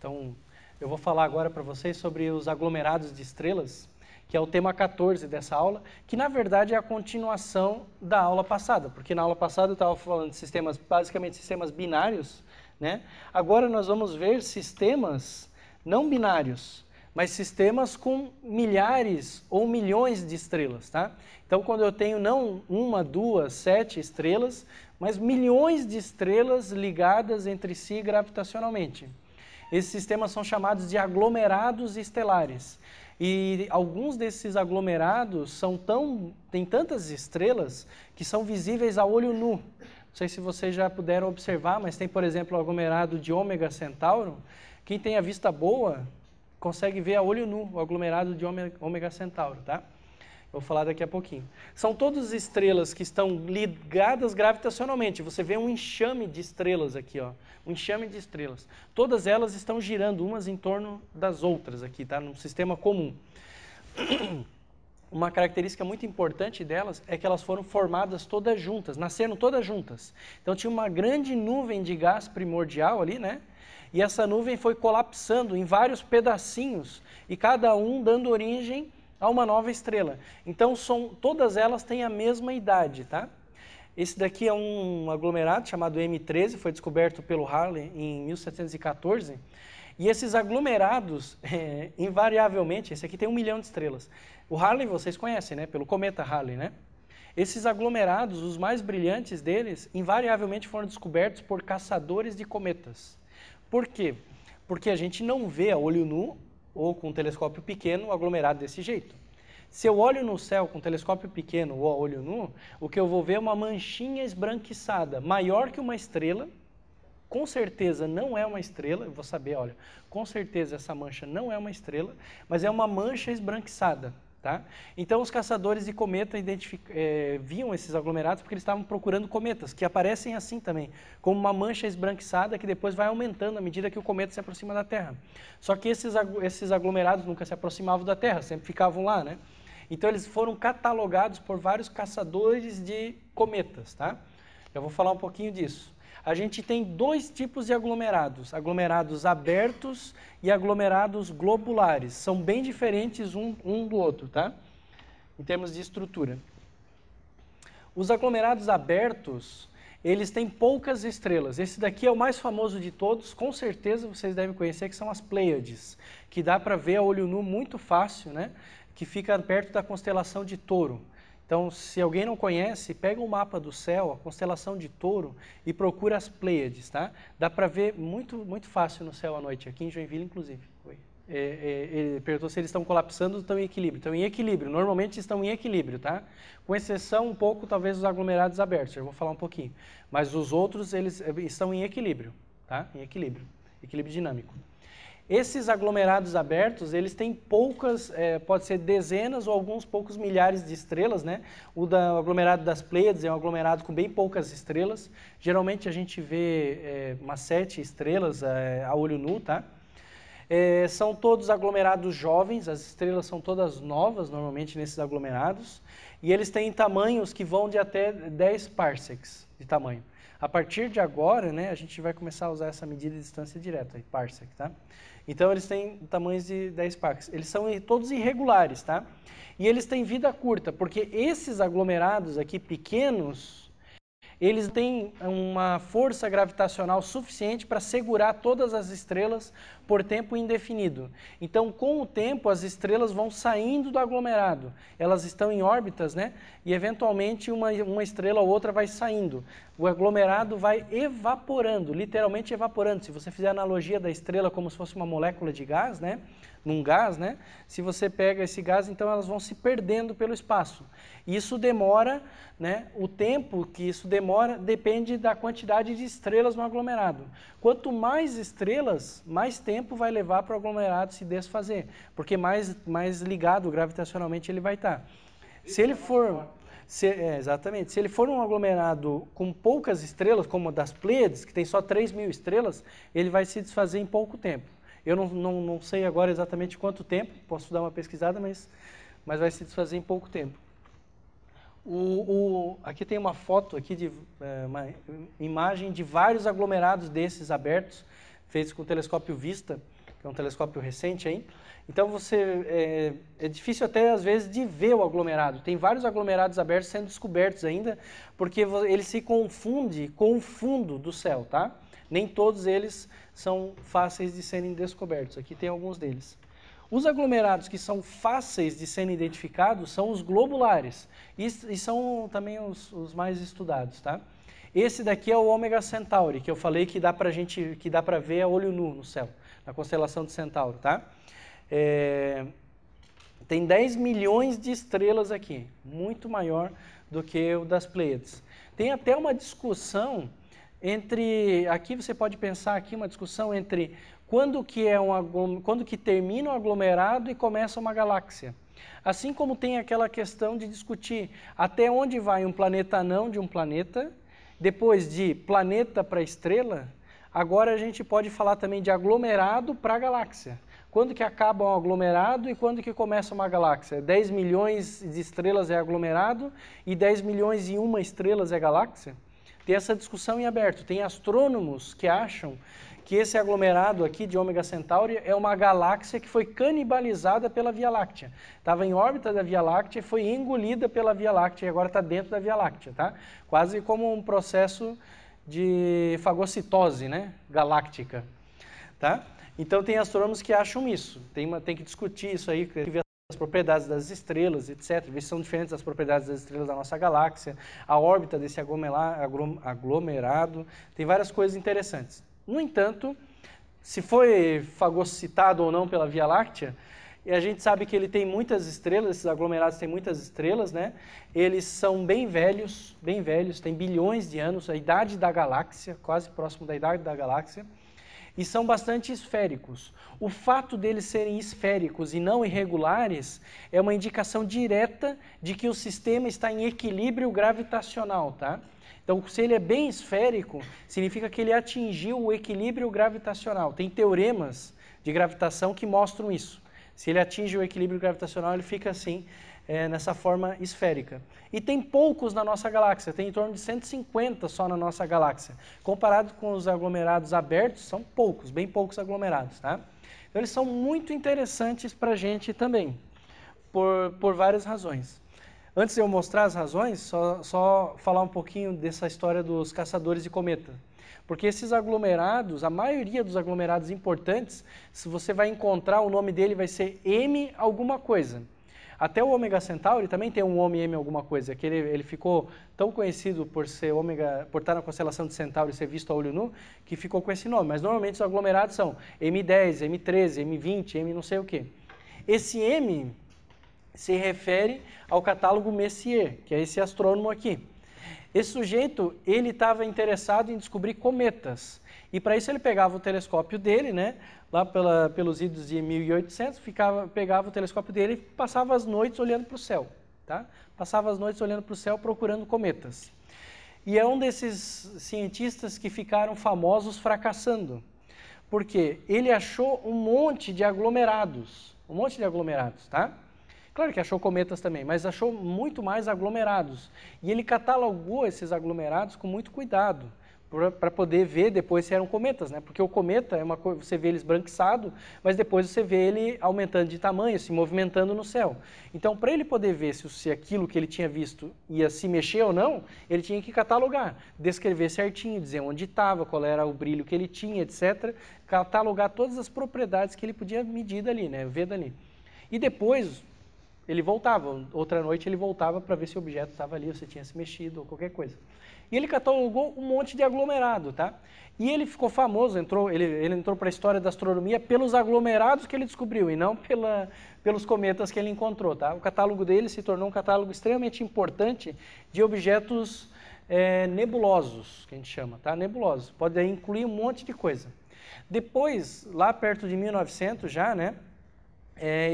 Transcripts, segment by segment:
Então, eu vou falar agora para vocês sobre os aglomerados de estrelas, que é o tema 14 dessa aula, que na verdade é a continuação da aula passada, porque na aula passada eu estava falando de sistemas, basicamente sistemas binários, né? Agora nós vamos ver sistemas não binários, mas sistemas com milhares ou milhões de estrelas, tá? Então, quando eu tenho não uma, duas, 7 estrelas, mas milhões de estrelas ligadas entre si gravitacionalmente. Esses sistemas são chamados de aglomerados estelares. E alguns desses aglomerados têm tantas estrelas que são visíveis a olho nu. Não sei se vocês já puderam observar, mas tem, por exemplo, o aglomerado de Ômega Centauro. Quem tem a vista boa consegue ver a olho nu o aglomerado de Ômega Centauro, tá? Vou falar daqui a pouquinho. São todas estrelas que estão ligadas gravitacionalmente. Você vê um enxame de estrelas aqui, ó. Um enxame de estrelas. Todas elas estão girando umas em torno das outras aqui, tá? Num sistema comum. Uma característica muito importante delas é que elas foram formadas todas juntas, nasceram todas juntas. Então tinha uma grande nuvem de gás primordial ali, né? E essa nuvem foi colapsando em vários pedacinhos e cada um dando origem a uma nova estrela. Então, todas elas têm a mesma idade, tá? Esse daqui é um aglomerado chamado M13, foi descoberto pelo Halley em 1714. E esses aglomerados, invariavelmente, esse aqui tem 1 milhão de estrelas. O Halley vocês conhecem, né? Pelo cometa Halley, né? Esses aglomerados, os mais brilhantes deles, invariavelmente foram descobertos por caçadores de cometas. Por quê? Porque a gente não vê a olho nu ou com um telescópio pequeno, aglomerado desse jeito. Se eu olho no céu com um telescópio pequeno ou a olho nu, o que eu vou ver é uma manchinha esbranquiçada, maior que uma estrela, com certeza não é uma estrela, eu vou saber, olha, com certeza essa mancha não é uma estrela, mas é uma mancha esbranquiçada, tá? Então os caçadores de cometa viam esses aglomerados porque eles estavam procurando cometas, que aparecem assim também, como uma mancha esbranquiçada que depois vai aumentando à medida que o cometa se aproxima da Terra. Só que esses aglomerados nunca se aproximavam da Terra, sempre ficavam lá, né? Então eles foram catalogados por vários caçadores de cometas, tá? Eu vou falar um pouquinho disso. A gente tem 2 tipos de aglomerados, aglomerados abertos e aglomerados globulares. São bem diferentes um do outro, tá? Em termos de estrutura. Os aglomerados abertos, eles têm poucas estrelas. Esse daqui é o mais famoso de todos, com certeza vocês devem conhecer, que são as Pleiades, que dá para ver a olho nu muito fácil, né? Que fica perto da constelação de Touro. Então, se alguém não conhece, pega um mapa do céu, a constelação de Touro, e procura as Pleiades, tá? Dá para ver muito, muito fácil no céu à noite, aqui em Joinville, inclusive. Ele perguntou se eles estão colapsando ou estão em equilíbrio. Estão em equilíbrio, normalmente estão em equilíbrio, tá? Com exceção um pouco, talvez, dos aglomerados abertos, eu vou falar um pouquinho. Mas os outros, eles estão em equilíbrio, tá? Em equilíbrio dinâmico. Esses aglomerados abertos, eles têm poucas, pode ser dezenas ou alguns poucos milhares de estrelas, né? O aglomerado das Pleiades é um aglomerado com bem poucas estrelas. Geralmente a gente vê umas 7 estrelas a olho nu, tá? São todos aglomerados jovens, as estrelas são todas novas, normalmente, nesses aglomerados. E eles têm tamanhos que vão de até 10 parsecs de tamanho. A partir de agora, né, a gente vai começar a usar essa medida de distância direta, parsec, tá? Então, eles têm tamanhos de 10 parsecs. Eles são todos irregulares, tá? E eles têm vida curta, porque esses aglomerados aqui pequenos, eles têm uma força gravitacional suficiente para segurar todas as estrelas por tempo indefinido. Então, com o tempo, as estrelas vão saindo do aglomerado. Elas estão em órbitas, né? E, eventualmente, uma estrela ou outra vai saindo. O aglomerado vai evaporando, literalmente evaporando. Se você fizer a analogia da estrela como se fosse uma molécula de gás, né? Num gás, né? Se você pega esse gás, então elas vão se perdendo pelo espaço. Isso demora, né? O tempo que isso demora depende da quantidade de estrelas no aglomerado. Quanto mais estrelas, mais tempo vai levar para o aglomerado se desfazer, porque mais ligado gravitacionalmente ele vai estar. Se ele for... exatamente. Se ele for um aglomerado com poucas estrelas, como o das Pleiades, que tem só 3.000 estrelas, ele vai se desfazer em pouco tempo. Eu não sei agora exatamente quanto tempo, posso dar uma pesquisada, mas vai se desfazer em pouco tempo. Aqui tem uma foto aqui de uma imagem de vários aglomerados desses abertos, feitos com o telescópio Vista, que é um telescópio recente aí. Então é difícil até às vezes de ver o aglomerado. Tem vários aglomerados abertos sendo descobertos ainda, porque ele se confunde com o fundo do céu, tá? Nem todos eles são fáceis de serem descobertos. Aqui tem alguns deles. Os aglomerados que são fáceis de serem identificados são os globulares e são também os mais estudados, tá? Esse daqui é o Ômega Centauri, que eu falei que dá para ver a olho nu no céu, na constelação de Centauro, tá? Tem 10 milhões de estrelas aqui, muito maior do que o das Pleiades. Tem até uma discussão aqui você pode pensar aqui uma discussão entre quando que termina o aglomerado e começa uma galáxia. Assim como tem aquela questão de discutir até onde vai um planeta anão de um planeta, depois de planeta para estrela, agora a gente pode falar também de aglomerado para galáxia. Quando que acaba um aglomerado e quando que começa uma galáxia? 10 milhões de estrelas é aglomerado e 10 milhões e uma estrelas é galáxia? Tem essa discussão em aberto. Tem astrônomos que acham que esse aglomerado aqui de Ômega Centauri é uma galáxia que foi canibalizada pela Via Láctea. Estava em órbita da Via Láctea e foi engolida pela Via Láctea e agora está dentro da Via Láctea, tá? Quase como um processo de fagocitose, né? Galáctica, tá? Então tem astrônomos que acham isso. Tem que discutir isso aí, ver as propriedades das estrelas, etc. Ver se são diferentes das propriedades das estrelas da nossa galáxia, a órbita desse aglomerado. Tem várias coisas interessantes. No entanto, se foi fagocitado ou não pela Via Láctea, e a gente sabe que ele tem muitas estrelas, esses aglomerados têm muitas estrelas, né? Eles são bem velhos, têm bilhões de anos, a idade da galáxia, quase próximo da idade da galáxia, e são bastante esféricos. O fato deles serem esféricos e não irregulares é uma indicação direta de que o sistema está em equilíbrio gravitacional, tá? Então, se ele é bem esférico, significa que ele atingiu o equilíbrio gravitacional. Tem teoremas de gravitação que mostram isso. Se ele atinge o equilíbrio gravitacional, ele fica assim, nessa forma esférica. E tem poucos na nossa galáxia, tem em torno de 150 só na nossa galáxia. Comparado com os aglomerados abertos, são poucos, bem poucos aglomerados, tá? Então, eles são muito interessantes para a gente também, por várias razões. Antes de eu mostrar as razões, só falar um pouquinho dessa história dos caçadores de cometa. Porque esses aglomerados, a maioria dos aglomerados importantes, se você vai encontrar, o nome dele vai ser M alguma coisa. Até o Ômega Centauri também tem um nome M alguma coisa, que ele ficou tão conhecido por estar na constelação de Centauri e ser visto a olho nu, que ficou com esse nome. Mas normalmente os aglomerados são M10, M13, M20, M não sei o quê. Esse M se refere ao catálogo Messier, que é esse astrônomo aqui. Esse sujeito, ele estava interessado em descobrir cometas. E para isso ele pegava o telescópio dele, né, lá pelos idos de 1800, pegava o telescópio dele e passava as noites olhando para o céu. Tá? Passava as noites olhando para o céu procurando cometas. E é um desses cientistas que ficaram famosos fracassando. Porque ele achou um monte de aglomerados. Tá? Claro que achou cometas também, mas achou muito mais aglomerados. E ele catalogou esses aglomerados com muito cuidado, para poder ver depois se eram cometas, né? Porque o cometa é uma coisa, você vê ele esbranquiçado, mas depois você vê ele aumentando de tamanho, se movimentando no céu. Então, para ele poder ver se aquilo que ele tinha visto ia se mexer ou não, ele tinha que catalogar, descrever certinho, dizer onde estava, qual era o brilho que ele tinha, etc. Catalogar todas as propriedades que ele podia medir dali, né? Ver dali. E depois ele voltava, outra noite ele voltava para ver se o objeto estava ali, ou se tinha se mexido, ou qualquer coisa. E ele catalogou um monte de aglomerado, tá? E ele ficou famoso, ele entrou para a história da astronomia pelos aglomerados que ele descobriu, e não pelos cometas que ele encontrou, tá? O catálogo dele se tornou um catálogo extremamente importante de objetos nebulosos, que a gente chama, tá? Nebulosos, pode incluir um monte de coisa. Depois, lá perto de 1900 já, né?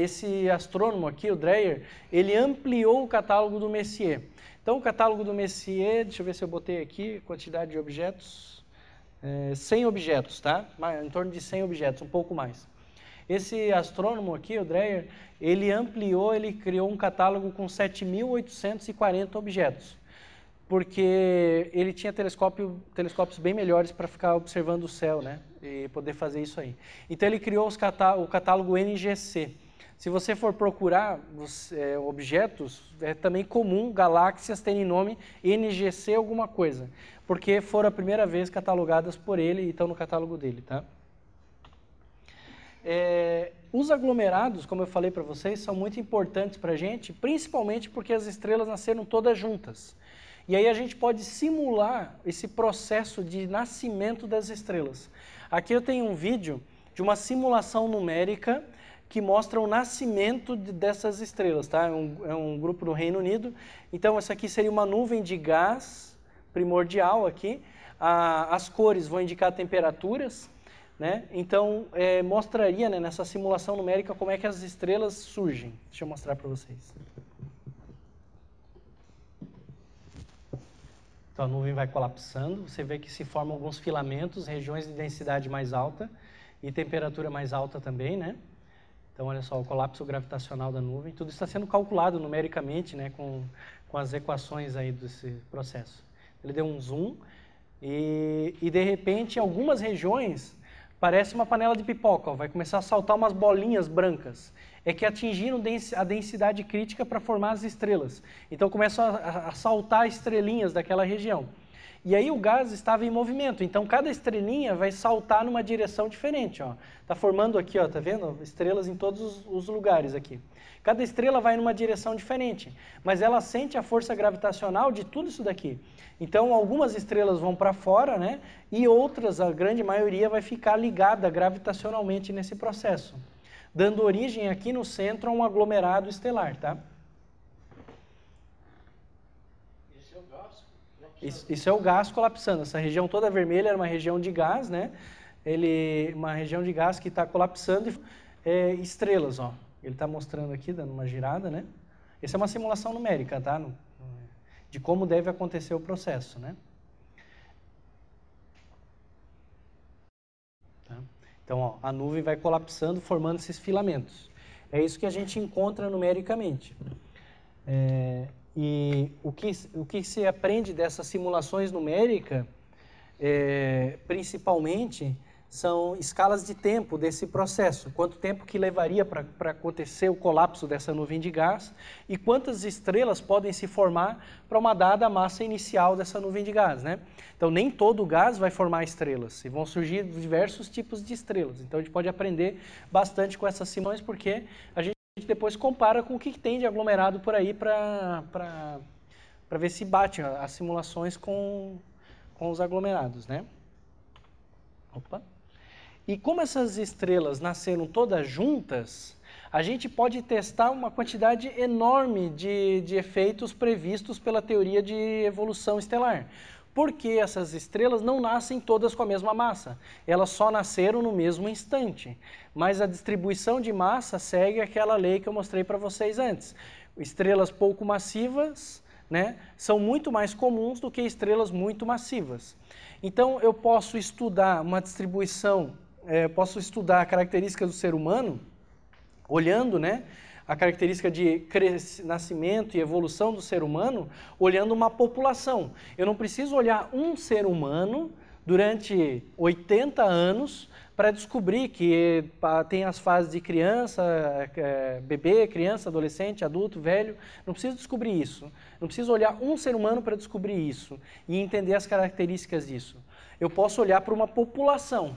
Esse astrônomo aqui, o Dreyer, ele ampliou o catálogo do Messier. Então, o catálogo do Messier, deixa eu ver se eu botei aqui, quantidade de objetos, 100 objetos, tá? Em torno de 100 objetos, um pouco mais. Esse astrônomo aqui, o Dreyer, ele ampliou, ele criou um catálogo com 7.840 objetos, porque ele tinha telescópios bem melhores para ficar observando o céu, né? E poder fazer isso aí. Então ele criou o catálogo NGC. Se você for procurar objetos, é também comum galáxias terem nome NGC alguma coisa, porque foram a primeira vez catalogadas por ele e estão no catálogo dele, tá? Os aglomerados, como eu falei para vocês, são muito importantes para a gente, principalmente porque as estrelas nasceram todas juntas. E aí a gente pode simular esse processo de nascimento das estrelas. Aqui eu tenho um vídeo de uma simulação numérica que mostra o nascimento dessas estrelas, tá? É um grupo do Reino Unido. Então, essa aqui seria uma nuvem de gás primordial aqui. As cores vão indicar temperaturas, né? Então, mostraria, né, nessa simulação numérica como é que as estrelas surgem. Deixa eu mostrar para vocês. Então, a nuvem vai colapsando. Você vê que se formam alguns filamentos, regiões de densidade mais alta e temperatura mais alta também, né? Então, olha só, o colapso gravitacional da nuvem. Tudo isso está sendo calculado numericamente, né, com as equações aí desse processo. Ele deu um zoom e de repente, em algumas regiões, parece uma panela de pipoca. Ó, vai começar a saltar umas bolinhas brancas. É que atingiram a densidade crítica para formar as estrelas. Então, começam a saltar estrelinhas daquela região. E aí o gás estava em movimento, então cada estrelinha vai saltar numa direção diferente, ó. Tá formando aqui, ó, tá vendo? Estrelas em todos os lugares aqui. Cada estrela vai numa direção diferente, mas ela sente a força gravitacional de tudo isso daqui. Então algumas estrelas vão para fora, né? E outras, a grande maioria, vai ficar ligada gravitacionalmente nesse processo, dando origem aqui no centro a um aglomerado estelar, tá? Isso é o gás colapsando. Essa região toda vermelha era uma região de gás, né? Uma região de gás que está colapsando e estrelas, ó. Ele está mostrando aqui, dando uma girada, né? Essa é uma simulação numérica, tá? De como deve acontecer o processo, né? Tá? Então, ó, a nuvem vai colapsando, formando esses filamentos. É isso que a gente encontra numericamente. E o que se aprende dessas simulações numéricas, principalmente, são escalas de tempo desse processo. Quanto tempo que levaria para acontecer o colapso dessa nuvem de gás e quantas estrelas podem se formar para uma dada massa inicial dessa nuvem de gás, né? Então, nem todo o gás vai formar estrelas e vão surgir diversos tipos de estrelas. Então, a gente pode aprender bastante com essas simulações porque a gente depois compara com o que tem de aglomerado por aí para ver se bate as simulações com os aglomerados, né? Opa! E como essas estrelas nasceram todas juntas, a gente pode testar uma quantidade enorme de efeitos previstos pela teoria de evolução estelar. Porque essas estrelas não nascem todas com a mesma massa, elas só nasceram no mesmo instante. Mas a distribuição de massa segue aquela lei que eu mostrei para vocês antes. Estrelas pouco massivas, né, são muito mais comuns do que estrelas muito massivas. Então eu posso estudar uma distribuição, posso estudar a característica do ser humano, olhando, né, a característica de nascimento e evolução do ser humano, olhando uma população. Eu não preciso olhar um ser humano durante 80 anos para descobrir que tem as fases de criança, bebê, criança, adolescente, adulto, velho. Não preciso descobrir isso. Não preciso olhar um ser humano para descobrir isso e entender as características disso. Eu posso olhar para uma população.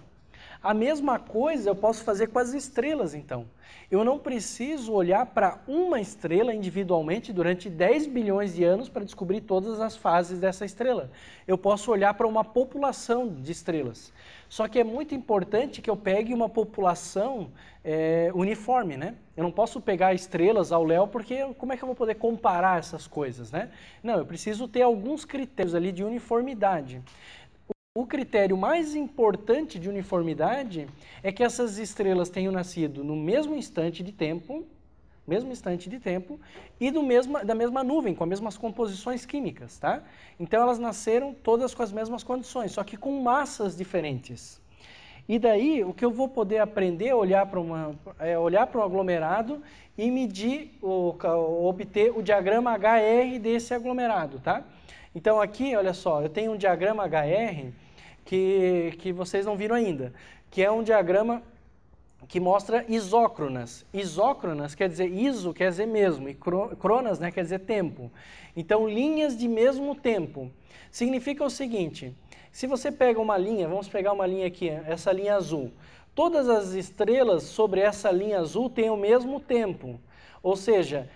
A mesma coisa eu posso fazer com as estrelas, então. Eu não preciso olhar para uma estrela individualmente durante 10 bilhões de anos para descobrir todas as fases dessa estrela. Eu posso olhar para uma população de estrelas. Só que é muito importante que eu pegue uma população uniforme, né? Eu não posso pegar estrelas ao léu, porque como é que eu vou poder comparar essas coisas, né? Não, eu preciso ter alguns critérios ali de uniformidade. O critério mais importante de uniformidade é que essas estrelas tenham nascido no mesmo instante de tempo e da mesma nuvem, com as mesmas composições químicas, tá? Então elas nasceram todas com as mesmas condições, só que com massas diferentes. E daí o que eu vou poder aprender é olhar para um aglomerado e medir, obter o diagrama HR desse aglomerado, tá? Então aqui, olha só, eu tenho um diagrama HR que vocês não viram ainda, que é um diagrama que mostra isócronas. Isócronas quer dizer iso, quer dizer mesmo, e cronas, né, quer dizer tempo. Então, linhas de mesmo tempo. Significa o seguinte, se você pega uma linha, vamos pegar uma linha aqui, essa linha azul. Todas as estrelas sobre essa linha azul têm o mesmo tempo. Ou seja,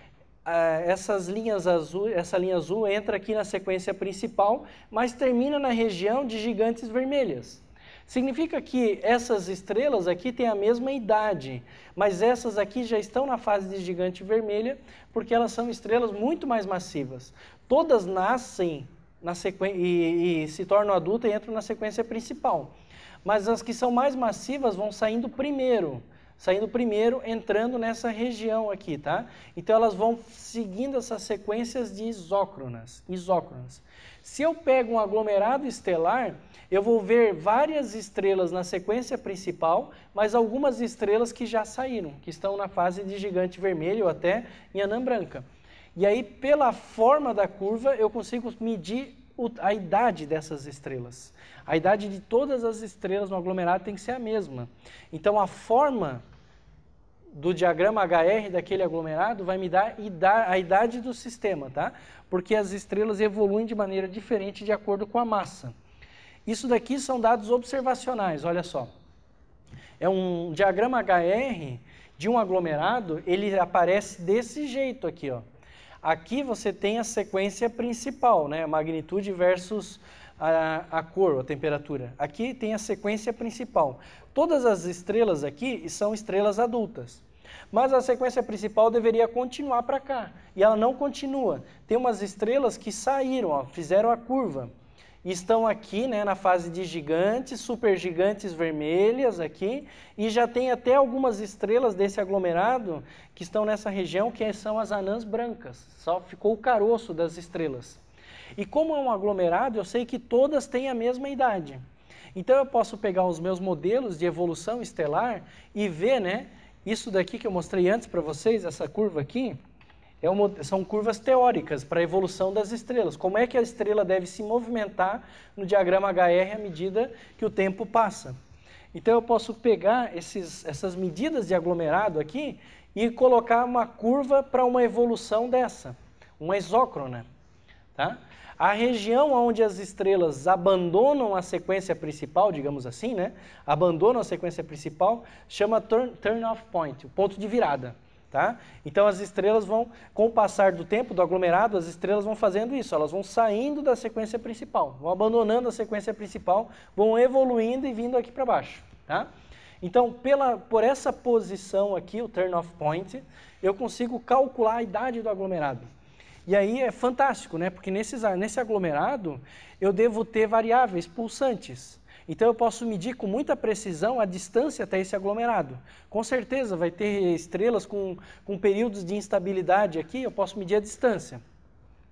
essa linha azul entra aqui na sequência principal, mas termina na região de gigantes vermelhas. Significa que essas estrelas aqui têm a mesma idade, mas essas aqui já estão na fase de gigante vermelha, porque elas são estrelas muito mais massivas. Todas nascem na e se tornam adultas e entram na sequência principal. Mas as que são mais massivas vão saindo primeiro, entrando nessa região aqui, tá? Então elas vão seguindo essas sequências de isócronas. Se eu pego um aglomerado estelar, eu vou ver várias estrelas na sequência principal, mas algumas estrelas que já saíram, que estão na fase de gigante vermelho ou até em anã branca. E aí, pela forma da curva, eu consigo medir a idade dessas estrelas. A idade de todas as estrelas no aglomerado tem que ser a mesma. Então, a forma do diagrama HR daquele aglomerado vai me dar a idade do sistema, tá? Porque as estrelas evoluem de maneira diferente de acordo com a massa. Isso daqui são dados observacionais, olha só. É um diagrama HR de um aglomerado, ele aparece desse jeito aqui, ó. Aqui você tem a sequência principal, né? A magnitude versus a cor, a temperatura. Aqui tem a sequência principal. Todas as estrelas aqui são estrelas adultas. Mas a sequência principal deveria continuar para cá. E ela não continua. Tem umas estrelas que saíram, ó, fizeram a curva. E estão aqui, né, na fase de gigantes, supergigantes vermelhas aqui. E já tem até algumas estrelas desse aglomerado que estão nessa região, que são as anãs brancas. Só ficou o caroço das estrelas. E como é um aglomerado, eu sei que todas têm a mesma idade. Então eu posso pegar os meus modelos de evolução estelar e ver, né, isso daqui que eu mostrei antes para vocês, essa curva aqui, são curvas teóricas para a evolução das estrelas. Como é que a estrela deve se movimentar no diagrama HR à medida que o tempo passa. Então eu posso pegar essas medidas de aglomerado aqui e colocar uma curva para uma evolução dessa, uma isócrona, tá? A região onde as estrelas abandonam a sequência principal, digamos assim, né? Abandonam a sequência principal, chama turn-off point, o ponto de virada, tá? Então as estrelas vão, com o passar do tempo, do aglomerado, as estrelas vão fazendo isso, elas vão saindo da sequência principal, vão abandonando a sequência principal, vão evoluindo e vindo aqui para baixo, tá? Então, por essa posição aqui, o turn-off point, eu consigo calcular a idade do aglomerado. E aí é fantástico, né? Porque nesse aglomerado eu devo ter variáveis pulsantes. Então eu posso medir com muita precisão a distância até esse aglomerado. Com certeza vai ter estrelas com períodos de instabilidade aqui, eu posso medir a distância.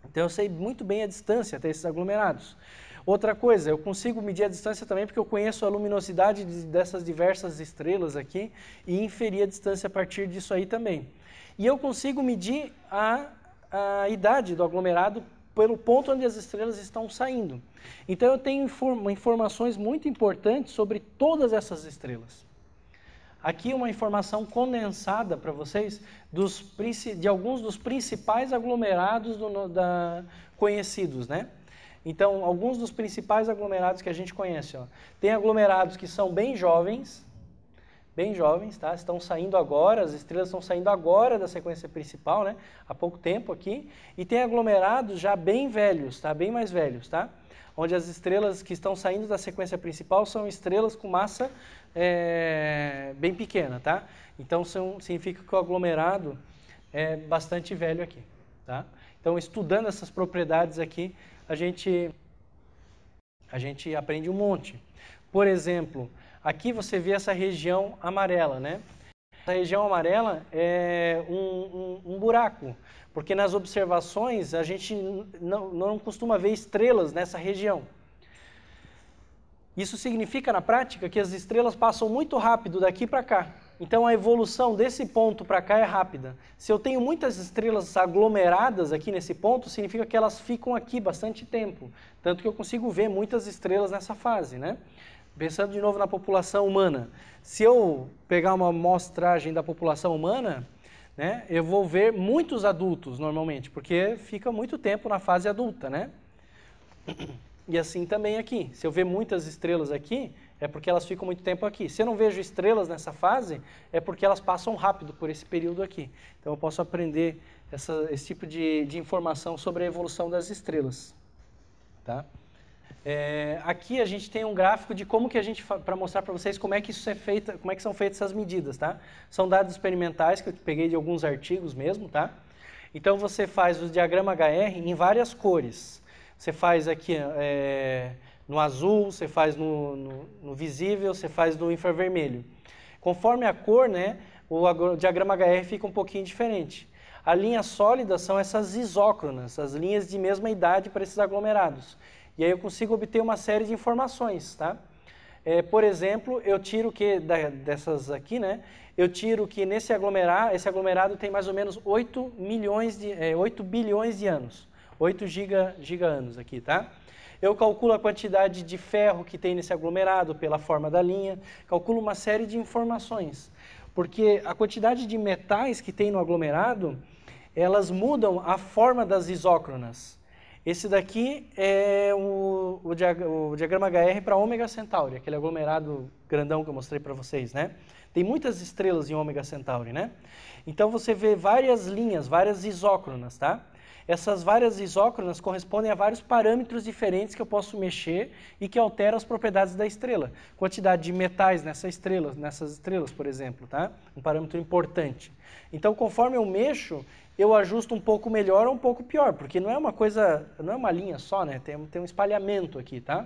Então eu sei muito bem a distância até esses aglomerados. Outra coisa, eu consigo medir a distância também porque eu conheço a luminosidade dessas diversas estrelas aqui e inferir a distância a partir disso aí também. E eu consigo medir a idade do aglomerado pelo ponto onde as estrelas estão saindo. Então eu tenho informações muito importantes sobre todas essas estrelas. Aqui uma informação condensada para vocês de alguns dos principais aglomerados conhecidos, né? Então, alguns dos principais aglomerados que a gente conhece, ó. Tem aglomerados que são bem jovens, tá? Estão saindo agora, as estrelas estão saindo agora da sequência principal, né? Há pouco tempo aqui. E tem aglomerados já bem velhos, tá? Bem mais velhos, tá? Onde as estrelas que estão saindo da sequência principal são estrelas com massa bem pequena, tá? Então, significa que o aglomerado é bastante velho aqui, tá? Então, estudando essas propriedades aqui, a gente aprende um monte. Por exemplo, aqui você vê essa região amarela, né? Essa região amarela é um buraco, porque nas observações a gente não costuma ver estrelas nessa região. Isso significa, na prática, que as estrelas passam muito rápido daqui para cá. Então a evolução desse ponto para cá é rápida. Se eu tenho muitas estrelas aglomeradas aqui nesse ponto, significa que elas ficam aqui bastante tempo. Tanto que eu consigo ver muitas estrelas nessa fase, né? Pensando de novo na população humana. Se eu pegar uma amostragem da população humana, né, eu vou ver muitos adultos normalmente, porque fica muito tempo na fase adulta, né? E assim também aqui. Se eu ver muitas estrelas aqui, é porque elas ficam muito tempo aqui. Se eu não vejo estrelas nessa fase, é porque elas passam rápido por esse período aqui. Então eu posso aprender esse tipo de informação sobre a evolução das estrelas. Tá? Aqui a gente tem um gráfico de como que a gente, para mostrar para vocês como é que isso é feito, como é que são feitas essas medidas, tá? São dados experimentais que eu peguei de alguns artigos mesmo, tá? Então você faz o diagrama HR em várias cores. Você faz aqui no azul, você faz no visível, você faz no infravermelho. Conforme a cor, né, o diagrama HR fica um pouquinho diferente. A linha sólida são essas isócronas, as linhas de mesma idade para esses aglomerados. E aí eu consigo obter uma série de informações, tá? Por exemplo, eu tiro que, dessas aqui, né? Eu tiro que esse aglomerado tem mais ou menos 8 bilhões de anos. 8 giga-anos aqui, tá? Eu calculo a quantidade de ferro que tem nesse aglomerado pela forma da linha, calculo uma série de informações. Porque a quantidade de metais que tem no aglomerado, elas mudam a forma das isócronas. Esse daqui é o diagrama HR para Ômega Centauri, aquele aglomerado grandão que eu mostrei para vocês, né? Tem muitas estrelas em Ômega Centauri, né? Então você vê várias linhas, várias isócronas, tá? Essas várias isócronas correspondem a vários parâmetros diferentes que eu posso mexer e que alteram as propriedades da estrela. Quantidade de metais nessas estrelas, por exemplo, tá? Um parâmetro importante. Então, conforme eu mexo, eu ajusto um pouco melhor ou um pouco pior, porque não é uma coisa, não é uma linha só, né? Tem um espalhamento aqui, tá?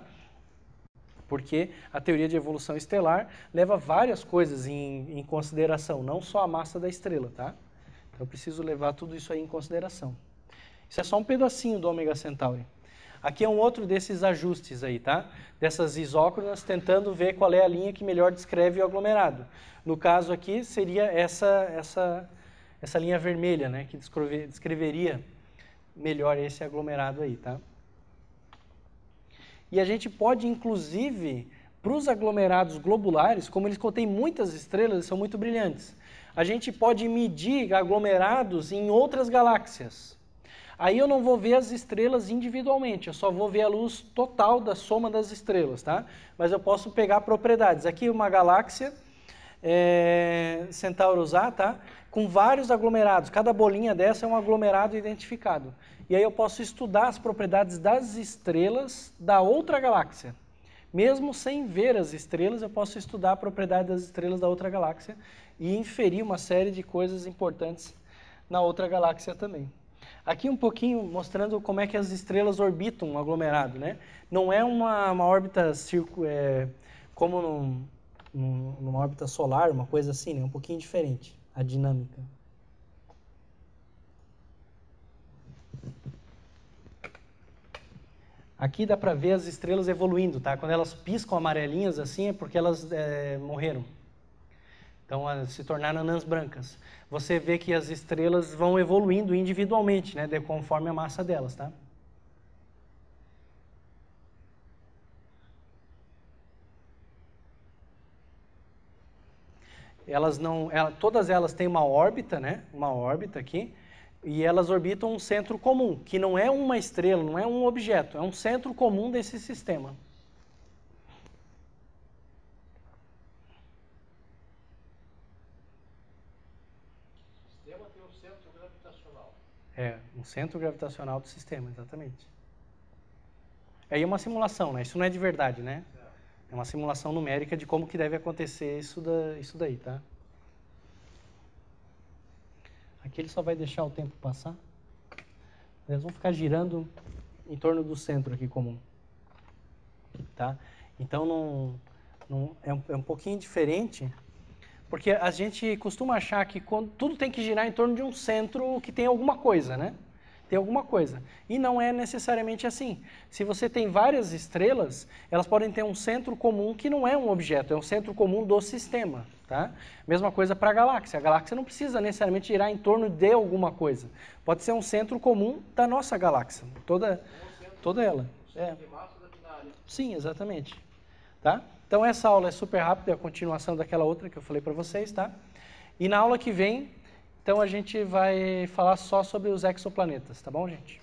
Porque a teoria de evolução estelar leva várias coisas em consideração, não só a massa da estrela, tá? Então, eu preciso levar tudo isso aí em consideração. Isso é só um pedacinho do Ômega Centauri. Aqui é um outro desses ajustes aí, tá? Dessas isócronas, tentando ver qual é a linha que melhor descreve o aglomerado. No caso aqui, seria essa linha vermelha, né? Que descreveria melhor esse aglomerado aí, tá? E a gente pode, inclusive, para os aglomerados globulares, como eles contêm muitas estrelas, eles são muito brilhantes, a gente pode medir aglomerados em outras galáxias. Aí eu não vou ver as estrelas individualmente, eu só vou ver a luz total da soma das estrelas, tá? Mas eu posso pegar propriedades. Aqui uma galáxia, Centaurus A, tá? Com vários aglomerados. Cada bolinha dessa é um aglomerado identificado. E aí eu posso estudar as propriedades das estrelas da outra galáxia. Mesmo sem ver as estrelas, eu posso estudar a propriedade das estrelas da outra galáxia e inferir uma série de coisas importantes na outra galáxia também. Aqui um pouquinho mostrando como é que as estrelas orbitam um aglomerado, né? Não é uma órbita como numa órbita solar, uma coisa assim, né? Um pouquinho diferente a dinâmica. Aqui dá para ver as estrelas evoluindo, tá? Quando elas piscam amarelinhas assim é porque elas morreram. Então, se tornaram anãs brancas. Você vê que as estrelas vão evoluindo individualmente, né, conforme a massa delas, tá? Todas elas têm uma órbita, né? Uma órbita aqui, e elas orbitam um centro comum, que não é uma estrela, não é um objeto, é um centro comum desse sistema. Um centro gravitacional do sistema, exatamente. Aí é uma simulação, né? Isso não é de verdade, né? É uma simulação numérica de como que deve acontecer isso daí, tá? Aqui ele só vai deixar o tempo passar. Eles vão ficar girando em torno do centro aqui comum. Tá? Então é um pouquinho diferente, porque a gente costuma achar que tudo tem que girar em torno de um centro que tem alguma coisa, né? ter alguma coisa. E não é necessariamente assim. Se você tem várias estrelas, elas podem ter um centro comum que não é um objeto, é um centro comum do sistema. Tá? Mesma coisa para a galáxia. A galáxia não precisa necessariamente girar em torno de alguma coisa. Pode ser um centro comum da nossa galáxia, toda ela. É. Sim, exatamente. Tá? Então essa aula é super rápida, é a continuação daquela outra que eu falei para vocês, tá? E na aula que vem, então a gente vai falar só sobre os exoplanetas, tá bom, gente?